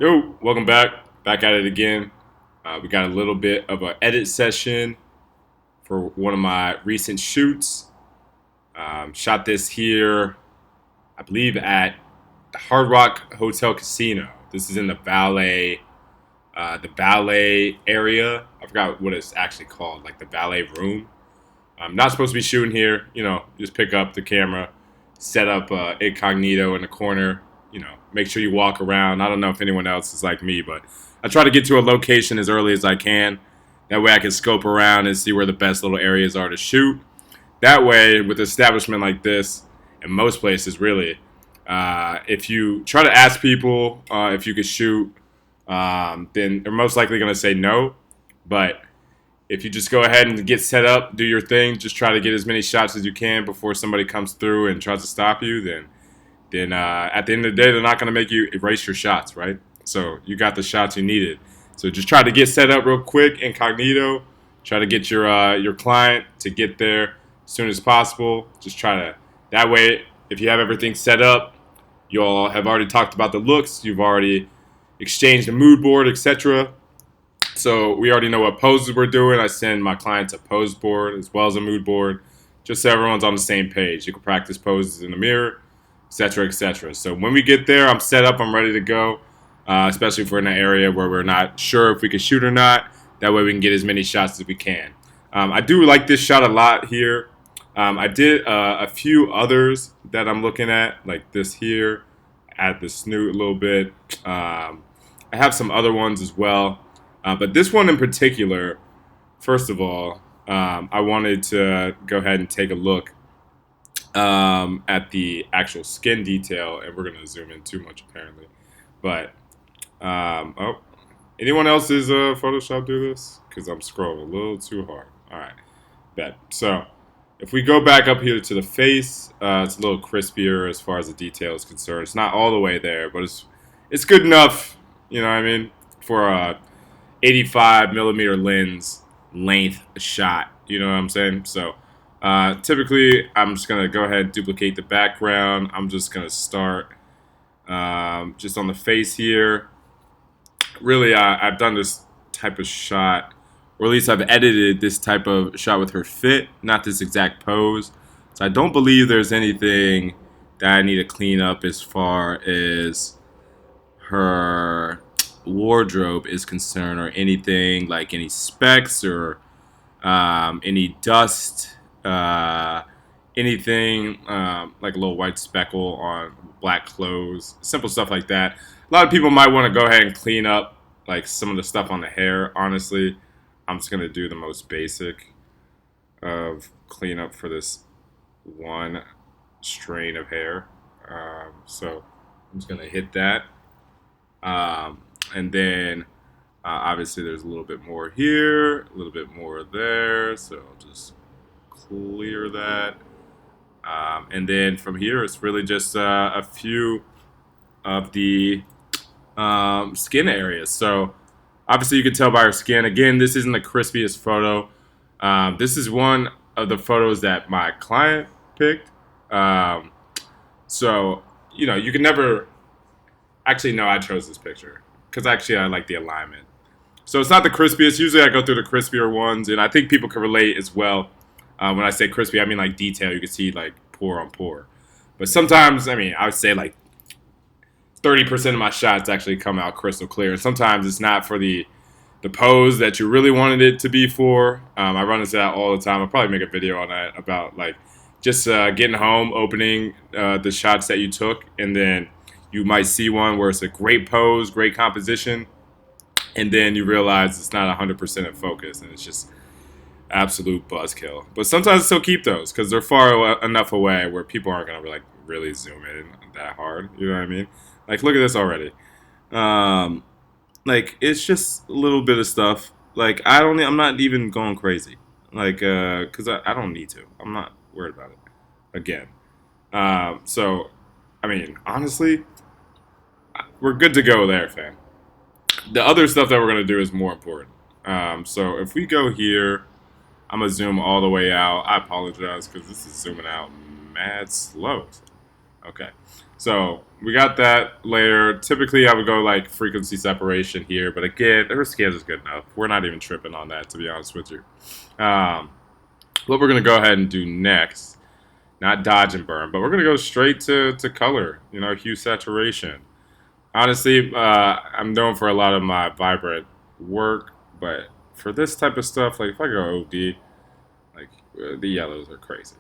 Yo, welcome back. Back at it again. We got a little bit of an edit session for one of my recent shoots. Shot this here, I believe, at the Hard Rock Hotel Casino. This is in the valet area. I forgot what it's actually called, like the valet room. I'm not supposed to be shooting here. Just pick up the camera, set up incognito in the corner. Make sure you walk around. I don't know if anyone else is like me, but I try to get to a location as early as I can. That way I can scope around and see where the best little areas are to shoot. That way, with an establishment like this, in most places really, if you try to ask people if you could shoot, then they're most likely going to say no. But if you just go ahead and get set up, do your thing, just try to get as many shots as you can before somebody comes through and tries to stop you, then at the end of the day, they're not going to make you erase your shots, right? So you got the shots you needed. So just try to get set up real quick, incognito. Try to get your client to get there as soon as possible. Just try to, that way, if you have everything set up, you all have already talked about the looks, you've already exchanged a mood board, etc. So we already know what poses we're doing. I send my clients a pose board as well as a mood board, just so everyone's on the same page. You can practice poses in the mirror, etc., etc. So when we get there, I'm set up, I'm ready to go, especially if we're in an area where we're not sure if we can shoot or not. That way we can get as many shots as we can. I do like this shot a lot here. I did a few others that I'm looking at, like this here, add the snoot a little bit. I have some other ones as well. But this one in particular, first of all, I wanted to go ahead and take a look at the actual skin detail, and we're going to zoom in too much apparently. But, oh, anyone else's Photoshop do this? Because I'm scrolling a little too hard. All right, bet. So if we go back up here to the face, it's a little crispier as far as the detail is concerned. It's not all the way there, but it's good enough, you know what I mean, for a 85 millimeter lens length shot. You know what I'm saying? So typically, I'm just going to go ahead and duplicate the background. I'm just going to start just on the face here. Really, I've done this type of shot, or at least I've edited this type of shot with her fit, not this exact pose. So I don't believe there's anything that I need to clean up as far as her wardrobe is concerned, or anything like any specs or any dust, anything like a little white speckle on black clothes, simple stuff like that. A lot of people might want to go ahead and clean up like some of the stuff on the hair. Honestly, I'm just gonna do the most basic of cleanup for this one strain of hair. So I'm just gonna hit that. And then obviously there's a little bit more here, a little bit more there. So I'll just clear that. And then from here, it's really just a few of the skin areas. So obviously you can tell by her skin. Again, this isn't the crispiest photo. This is one of the photos that my client picked. So, you can never... Actually, no, I chose this picture because actually I like the alignment. So it's not the crispiest. Usually I go through the crispier ones, and I think people can relate as well. When I say crispy, I mean like detail. You can see like pore on pore. But sometimes, I would say like 30% of my shots actually come out crystal clear. And sometimes it's not for the pose that you really wanted it to be for. I run into that all the time. I'll probably make a video on that about like just getting home, opening the shots that you took, and then you might see one where it's a great pose, great composition, and then you realize it's not 100% in focus, and it's just absolute buzzkill. But sometimes I still keep those because they're far enough away where people aren't gonna like really zoom in that hard. You know what I mean? Like, look at this already. Like, it's just a little bit of stuff. Like, I'm not even going crazy. Like, because I don't need to. I'm not worried about it. Again. So, honestly, we're good to go there, fam. The other stuff that we're going to do is more important. So if we go here, I'm going to zoom all the way out. I apologize because this is zooming out mad slow. Okay. So we got that layer. Typically, I would go like frequency separation here, but again, her scans is good enough. We're not even tripping on that, to be honest with you. Um, what we're gonna go ahead and do next, not dodge and burn, but we're gonna go straight to color. You know, hue saturation. Honestly, I'm known for a lot of my vibrant work, but for this type of stuff, like if I go OD, like the yellows are crazy.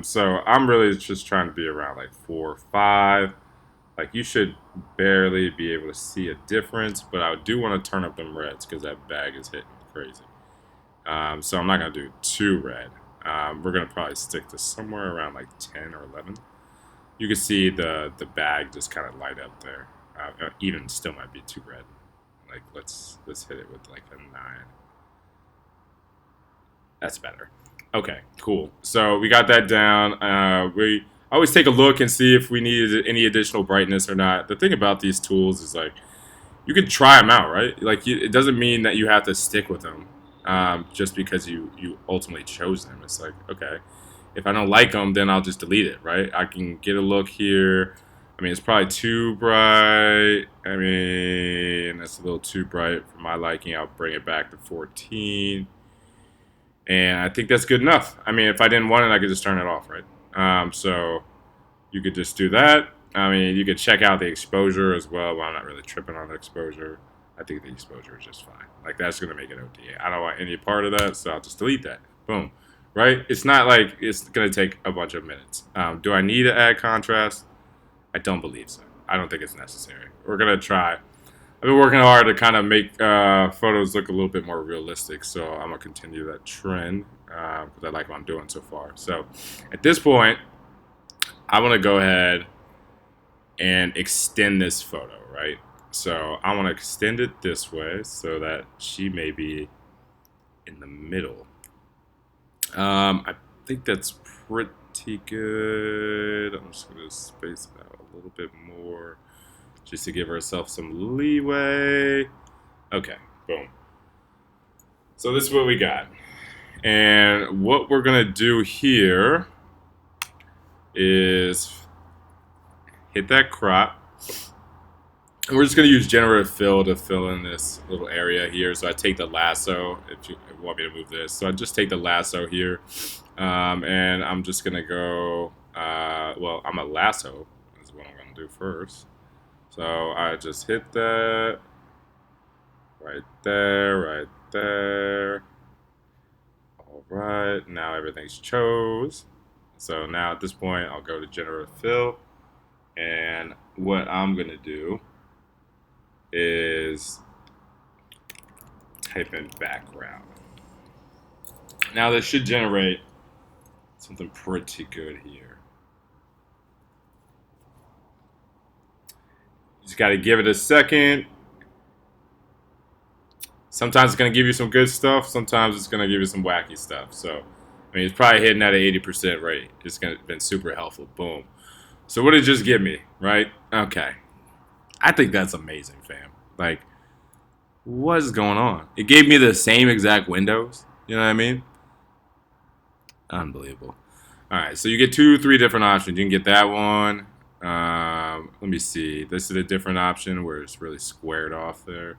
So I'm really just trying to be around like 4 or 5. Like you should barely be able to see a difference, but I do want to turn up them reds because that bag is hitting crazy. So I'm not gonna do too red. We're gonna probably stick to somewhere around like 10 or 11. You can see the bag just kind of light up there. Even still might be too red. Like let's hit it with like a 9. That's better. Okay, cool. So we got that down. We always take a look and see if we need any additional brightness or not. The thing about these tools is like you can try them out, right? Like it doesn't mean that you have to stick with them just because you ultimately chose them. It's like okay, if I don't like them, then I'll just delete it, right? I can get a look here. I mean, it's probably too bright. I mean, that's a little too bright for my liking. I'll bring it back to 14. And I think that's good enough. I mean, if I didn't want it, I could just turn it off, right? So you could just do that. I mean, you could check out the exposure as well, but I'm not really tripping on the exposure. I think the exposure is just fine. Like, that's going to make it OTA. I don't want any part of that, so I'll just delete that. Boom. Right? It's not like it's going to take a bunch of minutes. Do I need to add contrast? I don't believe so. I don't think it's necessary. We're going to try. I've been working hard to kind of make photos look a little bit more realistic, so I'm gonna continue that trend because I like what I'm doing so far. So at this point, I want to go ahead and extend this photo, right? So I want to extend it this way so that she may be in the middle. I think that's pretty good. I'm just gonna space it out a little bit more, just to give herself some leeway. Okay, boom. So this is what we got. And what we're going to do here is hit that crop. And we're just going to use generative fill to fill in this little area here. So I take the lasso, if you want me to move this. So I just take the lasso here. And I'm just going to go, well, I'm a lasso is what I'm going to do first. So I just hit that right there, right there. All right, now everything's chose. So now at this point, I'll go to generative fill. And what I'm going to do is type in background. Now this should generate something pretty good here. Just got to give it a second. Sometimes it's going to give you some good stuff. Sometimes it's going to give you some wacky stuff. So, I mean, it's probably hitting at an 80% rate. It's going to been super helpful. Boom. So what did it just give me, right? Okay. I think that's amazing, fam. Like, what is going on? It gave me the same exact windows. You know what I mean? Unbelievable. All right, so you get 3 different options. You can get that one. Let me see. This is a different option where it's really squared off there.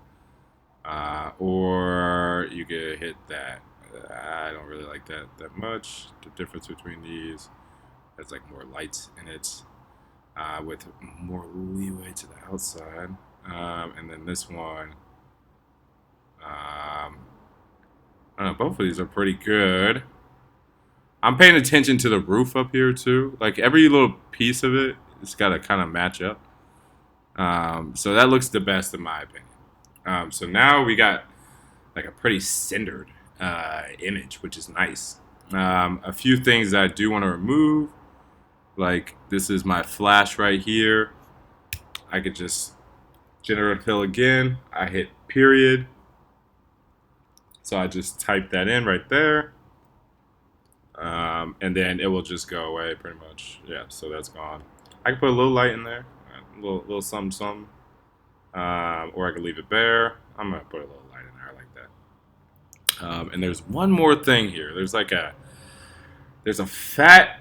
Or you could hit that. I don't really like that much. The difference between these has like more lights in it, with more leeway to the outside. And then this one, I don't know, both of these are pretty good. I'm paying attention to the roof up here too. Like every little piece of it, it's got to kind of match up. So that looks the best in my opinion. So now we got like a pretty centered image, which is nice. A few things that I do want to remove, like this is my flash right here. I could just generate a pill again. I hit period. So I just type that in right there. And then it will just go away pretty much. Yeah, so that's gone. I can put a little light in there, a little something, something. Or I could leave it bare. I'm gonna put a little light in there like that. And there's one more thing here. There's a fat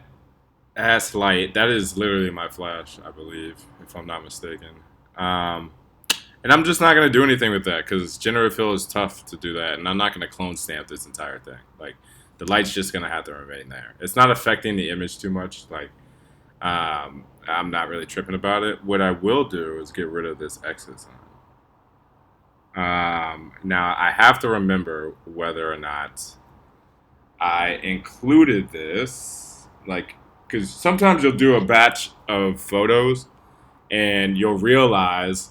Ass light. That is literally my flash, I believe, if I'm not mistaken. Um, and I'm just not gonna do anything with that because generative fill is tough to do that, and I'm not gonna clone stamp this entire thing. Like the light's just gonna have to remain there. It's not affecting the image too much. Like I'm not really tripping about it. What I will do is get rid of this exit sign. Now I have to remember whether or not I included this, like, because sometimes you'll do a batch of photos and you'll realize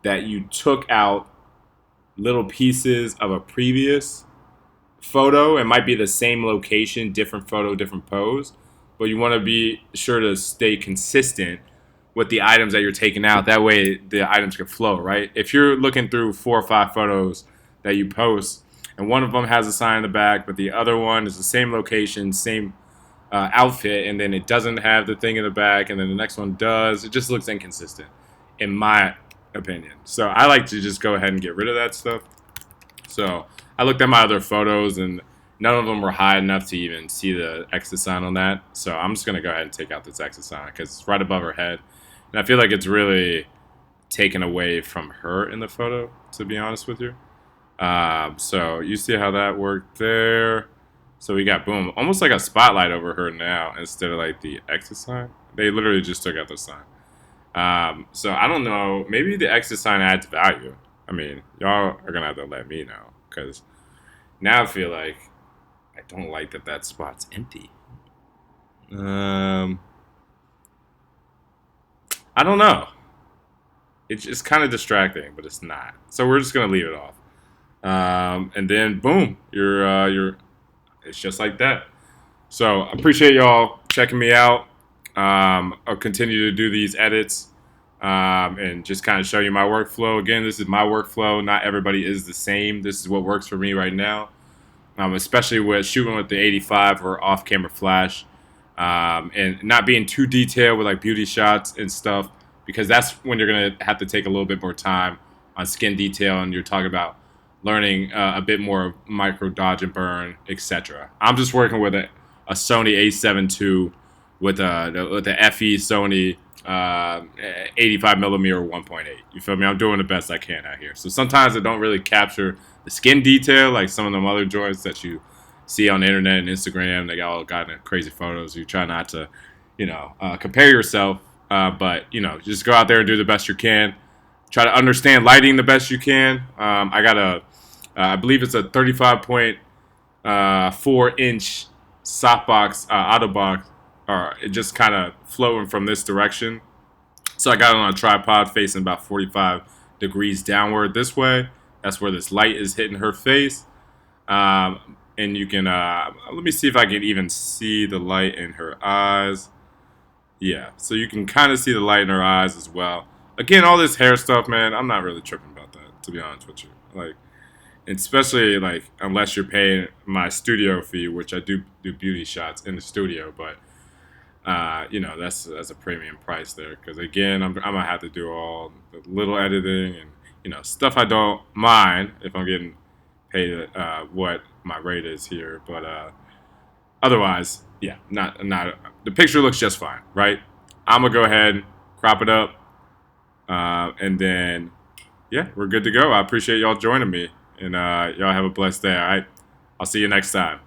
that you took out little pieces of a previous photo. It might be the same location, different photo, different pose, but you want to be sure to stay consistent with the items that you're taking out. That way the items can flow, right? If you're looking through 4 or 5 photos that you post and one of them has a sign in the back, but the other one is the same location, same outfit, and then it doesn't have the thing in the back, and then the next one does, it just looks inconsistent, in my opinion. So I like to just go ahead and get rid of that stuff. So I looked at my other photos, and none of them were high enough to even see the exit sign on that. So I'm just going to go ahead and take out this exit sign because it's right above her head. And I feel like it's really taken away from her in the photo, to be honest with you. So you see how that worked there. So we got, boom, almost like a spotlight over her now instead of like the exit sign. They literally just took out the sign. So I don't know. Maybe the exit sign adds value. I mean, y'all are going to have to let me know because now I feel like I don't like that that spot's empty. I don't know. It's just kind of distracting, but it's not. So we're just gonna leave it off. And then boom, you're. It's just like that. So I appreciate y'all checking me out. I'll continue to do these edits and just kind of show you my workflow. Again, this is my workflow. Not everybody is the same. This is what works for me right now. Especially with shooting with the 85 or off-camera flash, and not being too detailed with like beauty shots and stuff, because that's when you're gonna have to take a little bit more time on skin detail, and you're talking about learning a bit more of micro dodge and burn, etc. I'm just working with a Sony A7 II with the FE Sony 85 millimeter 1.8. You feel me? I'm doing the best I can out here. So sometimes I don't really capture the skin detail like some of them other joints that you see on the internet and Instagram. They got all kind of crazy photos. You try not to, compare yourself, but just go out there and do the best you can. Try to understand lighting the best you can. I got I believe it's a 35.4-inch softbox Autobox, or it just kind of flowing from this direction. So I got it on a tripod facing about 45 degrees downward this way. That's where this light is hitting her face. And you can, let me see if I can even see the light in her eyes. Yeah, so you can kind of see the light in her eyes as well. Again, all this hair stuff, man, I'm not really tripping about that, to be honest with you. Like, especially, like, unless you're paying my studio fee, which I do beauty shots in the studio, but that's a premium price there. Because again, I'm gonna have to do all the little editing and stuff I don't mind if I'm getting paid what my rate is here. But otherwise, yeah, not the picture looks just fine, right? I'm gonna go ahead, crop it up, and then yeah, we're good to go. I appreciate y'all joining me, and y'all have a blessed day. All right, I'll see you next time.